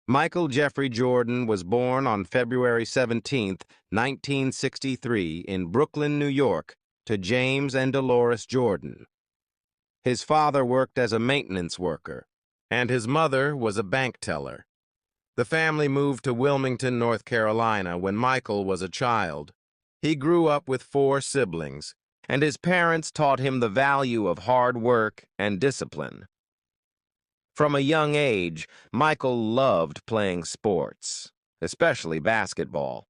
Michael Jeffrey Jordan was born on February 17, 1963, in Brooklyn, New York, to James and Dolores Jordan. His father worked as a maintenance worker, and his mother was a bank teller. The family moved to Wilmington, North Carolina, when Michael was a child. He grew up with 4 siblings, and his parents taught him the value of hard work and discipline. From a young age, Michael loved playing sports, especially basketball.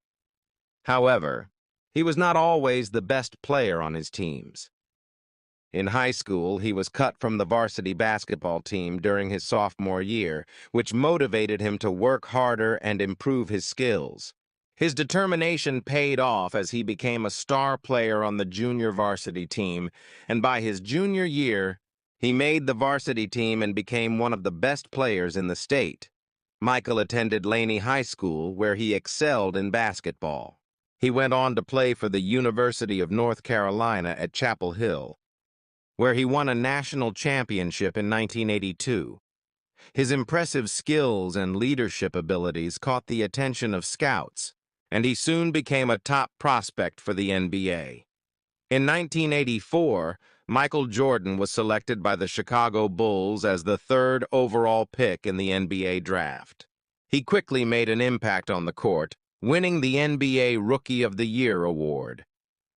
However, he was not always the best player on his teams. In high school, he was cut from the varsity basketball team during his sophomore year, which motivated him to work harder and improve his skills. His determination paid off as he became a star player on the junior varsity team, and by his junior year, he made the varsity team and became one of the best players in the state. Michael attended Laney High School, where he excelled in basketball. He went on to play for the University of North Carolina at Chapel Hill, where he won a national championship in 1982. His impressive skills and leadership abilities caught the attention of scouts, and he soon became a top prospect for the NBA. In 1984, Michael Jordan was selected by the Chicago Bulls as the 3rd overall pick in the NBA draft. He quickly made an impact on the court, winning the NBA Rookie of the Year award.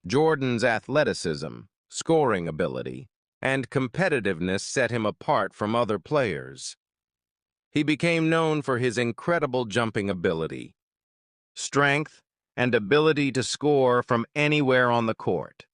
Jordan's athleticism, scoring ability, and competitiveness set him apart from other players. He became known for his incredible jumping ability, strength, and ability to score from anywhere on the court.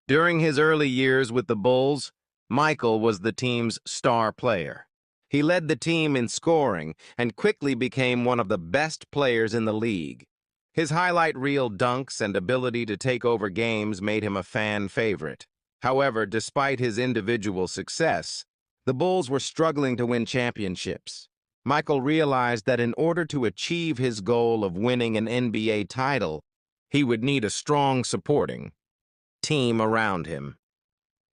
During his early years with the Bulls, Michael was the team's star player. He led the team in scoring and quickly became one of the best players in the league. His highlight reel dunks and ability to take over games made him a fan favorite. However, despite his individual success, the Bulls were struggling to win championships. Michael realized that in order to achieve his goal of winning an NBA title, he would need a strong supporting team around him.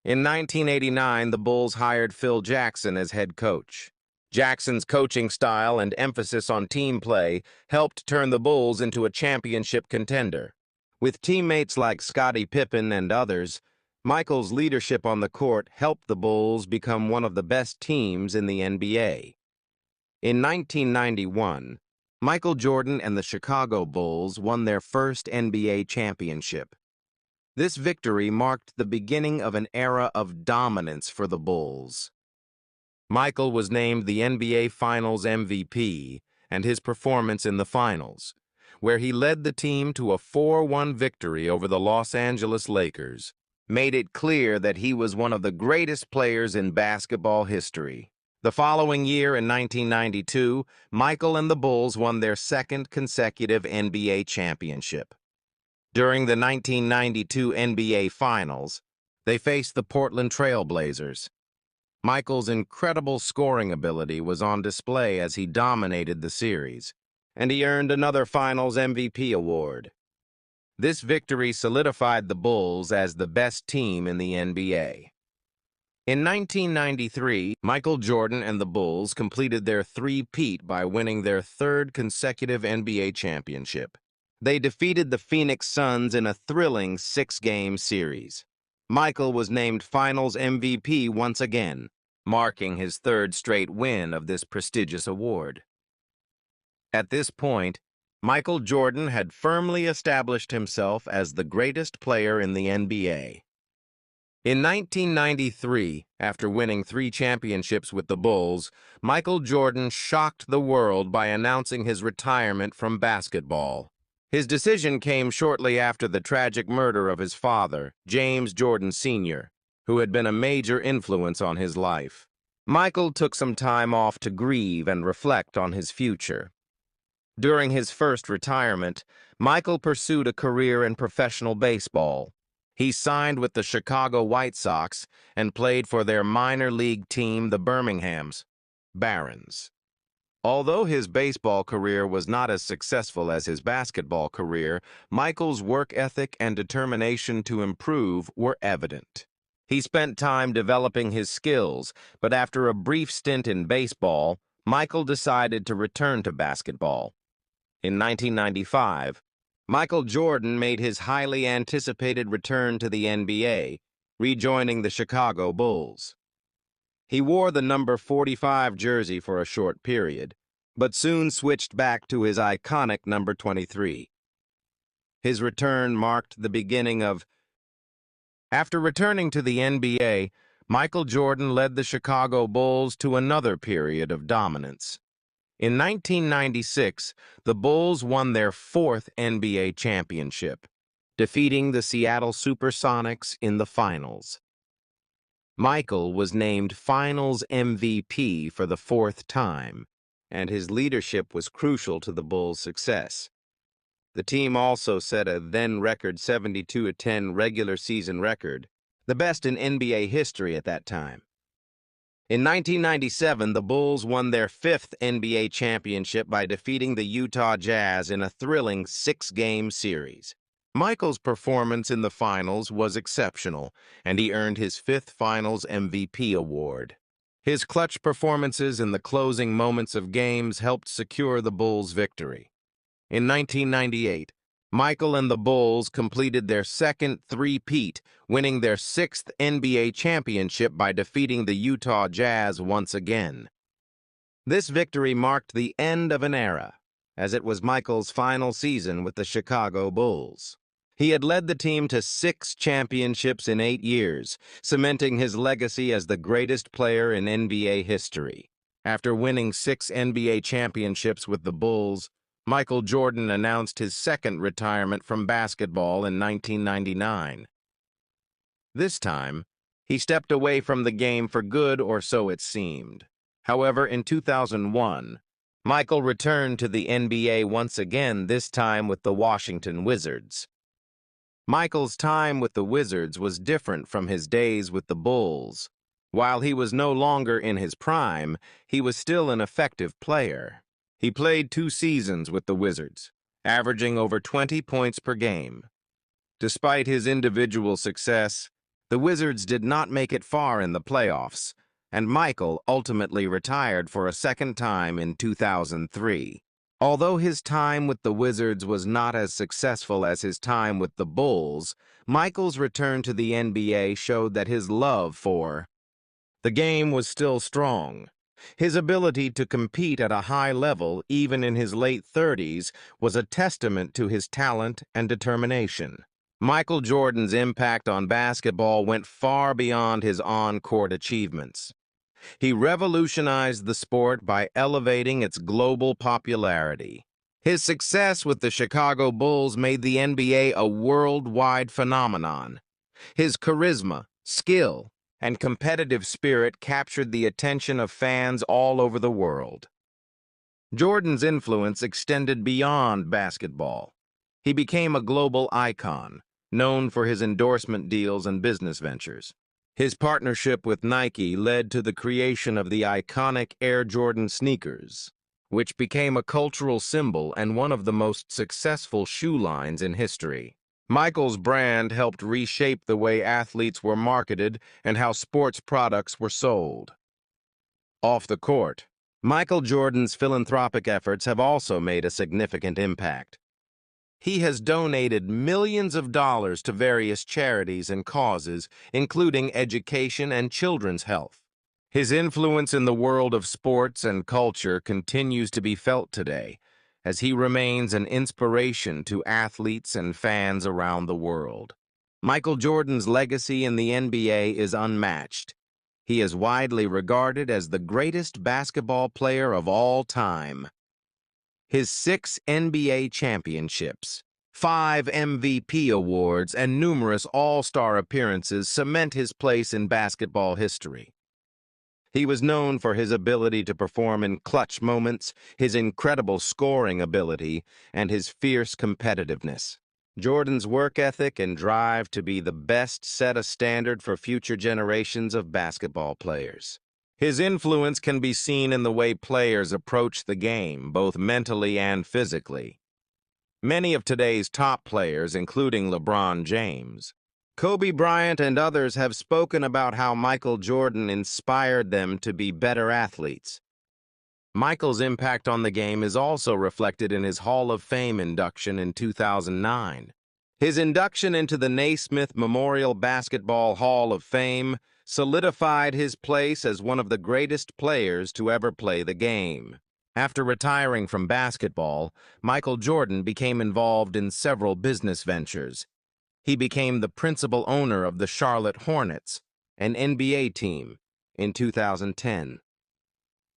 In 1989, the Bulls hired Phil Jackson as head coach. Jackson's coaching style and emphasis on team play helped turn the Bulls into a championship contender. With teammates like Scottie Pippen and others, Michael's leadership on the court helped the Bulls become one of the best teams in the NBA. In 1991, Michael Jordan and the Chicago Bulls won their first NBA championship. This victory marked the beginning of an era of dominance for the Bulls. Michael was named the NBA Finals MVP, and his performance in the finals, where he led the team to a 4-1 victory over the Los Angeles Lakers, made it clear that he was one of the greatest players in basketball history. The following year, in 1992, Michael and the Bulls won their 2nd consecutive NBA championship. During the 1992 NBA Finals, they faced the Portland Trail Blazers. Michael's incredible scoring ability was on display as he dominated the series, and he earned another Finals MVP award. This victory solidified the Bulls as the best team in the NBA. In 1993, Michael Jordan and the Bulls completed their three-peat by winning their 3rd consecutive NBA championship. They defeated the Phoenix Suns in a thrilling 6-game series. Michael was named Finals MVP once again, marking his 3rd straight win of this prestigious award. At this point, Michael Jordan had firmly established himself as the greatest player in the NBA. In 1993, after winning 3 championships with the Bulls, Michael Jordan shocked the world by announcing his retirement from basketball. His decision came shortly after the tragic murder of his father, James Jordan Sr., who had been a major influence on his life. Michael took some time off to grieve and reflect on his future. During his first retirement, Michael pursued a career in professional baseball. He signed with the Chicago White Sox and played for their minor league team, the Birmingham Barons. Although his baseball career was not as successful as his basketball career, Michael's work ethic and determination to improve were evident. He spent time developing his skills, but after a brief stint in baseball, Michael decided to return to basketball. In 1995, Michael Jordan made his highly anticipated return to the NBA, rejoining the Chicago Bulls. He wore the number 45 jersey for a short period, but soon switched back to his iconic number 23. His return marked the beginning of... After returning to the NBA, Michael Jordan led the Chicago Bulls to another period of dominance. In 1996, the Bulls won their fourth NBA championship, defeating the Seattle Supersonics in the finals. Michael was named Finals MVP for the fourth time, and his leadership was crucial to the Bulls' success. The team also set a then-record 72-10 regular season record, the best in NBA history at that time. In 1997, the Bulls won their fifth NBA championship by defeating the Utah Jazz in a thrilling six-game series. Michael's performance in the finals was exceptional, and he earned his fifth Finals MVP award. His clutch performances in the closing moments of games helped secure the Bulls' victory. In 1998, Michael and the Bulls completed their second three-peat, winning their sixth NBA championship by defeating the Utah Jazz once again. This victory marked the end of an era, as it was Michael's final season with the Chicago Bulls. He had led the team to 6 championships in 8 years, cementing his legacy as the greatest player in NBA history. After winning 6 NBA championships with the Bulls, Michael Jordan announced his second retirement from basketball in 1999. This time, he stepped away from the game for good, or so it seemed. However, in 2001, Michael returned to the NBA once again, this time with the Washington Wizards. Michael's time with the Wizards was different from his days with the Bulls. While he was no longer in his prime, he was still an effective player. He played 2 seasons with the Wizards, averaging over 20 points per game. Despite his individual success, the Wizards did not make it far in the playoffs, and Michael ultimately retired for a second time in 2003. Although his time with the Wizards was not as successful as his time with the Bulls, Michael's return to the NBA showed that his love for the game was still strong. His ability to compete at a high level, even in his late 30s, was a testament to his talent and determination. Michael Jordan's impact on basketball went far beyond his on-court achievements. He revolutionized the sport by elevating its global popularity. His success with the Chicago Bulls made the NBA a worldwide phenomenon. His charisma, skill, and competitive spirit captured the attention of fans all over the world. Jordan's influence extended beyond basketball. He became a global icon, known for his endorsement deals and business ventures. His partnership with Nike led to the creation of the iconic Air Jordan sneakers, which became a cultural symbol and one of the most successful shoe lines in history. Michael's brand helped reshape the way athletes were marketed and how sports products were sold. Off the court, Michael Jordan's philanthropic efforts have also made a significant impact. He has donated millions of dollars to various charities and causes, including education and children's health. His influence in the world of sports and culture continues to be felt today, as he remains an inspiration to athletes and fans around the world. Michael Jordan's legacy in the NBA is unmatched. He is widely regarded as the greatest basketball player of all time. His 6 NBA championships, 5 MVP awards, and numerous All-Star appearances cement his place in basketball history. He was known for his ability to perform in clutch moments, his incredible scoring ability, and his fierce competitiveness. Jordan's work ethic and drive to be the best set a standard for future generations of basketball players. His influence can be seen in the way players approach the game, both mentally and physically. Many of today's top players, including LeBron James, Kobe Bryant, and others, have spoken about how Michael Jordan inspired them to be better athletes. Michael's impact on the game is also reflected in his Hall of Fame induction in 2009. His induction into the Naismith Memorial Basketball Hall of Fame solidified his place as one of the greatest players to ever play the game. After retiring from basketball, Michael Jordan became involved in several business ventures. He became the principal owner of the Charlotte Hornets, an NBA team, in 2010.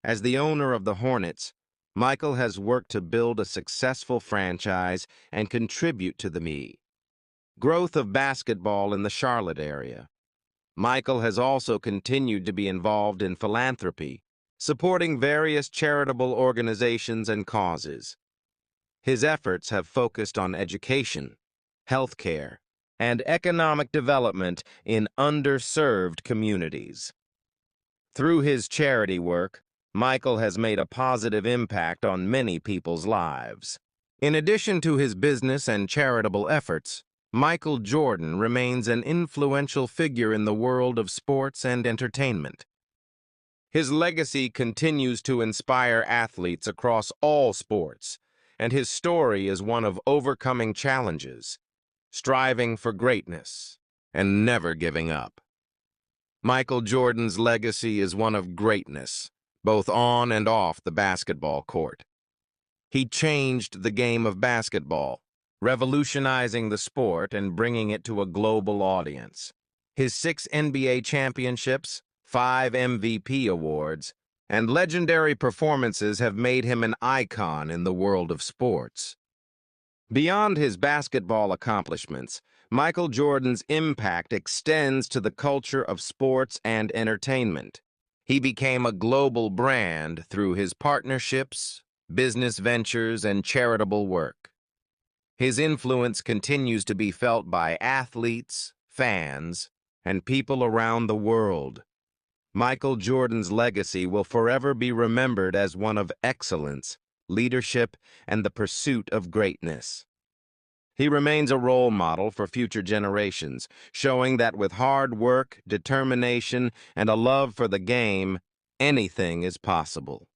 As the owner of the Hornets, Michael has worked to build a successful franchise and contribute to the growth of basketball in the Charlotte area. Michael has also continued to be involved in philanthropy, supporting various charitable organizations and causes. His efforts have focused on education, healthcare, and economic development in underserved communities. Through his charity work, Michael has made a positive impact on many people's lives. In addition to his business and charitable efforts, Michael Jordan remains an influential figure in the world of sports and entertainment. His legacy continues to inspire athletes across all sports, and his story is one of overcoming challenges, striving for greatness, and never giving up. Michael Jordan's legacy is one of greatness, both on and off the basketball court. He changed the game of basketball, revolutionizing the sport and bringing it to a global audience. His 6 NBA championships, 5 MVP awards, and legendary performances have made him an icon in the world of sports. Beyond his basketball accomplishments, Michael Jordan's impact extends to the culture of sports and entertainment. He became a global brand through his partnerships, business ventures, and charitable work. His influence continues to be felt by athletes, fans, and people around the world. Michael Jordan's legacy will forever be remembered as one of excellence, leadership, and the pursuit of greatness. He remains a role model for future generations, showing that with hard work, determination, and a love for the game, anything is possible.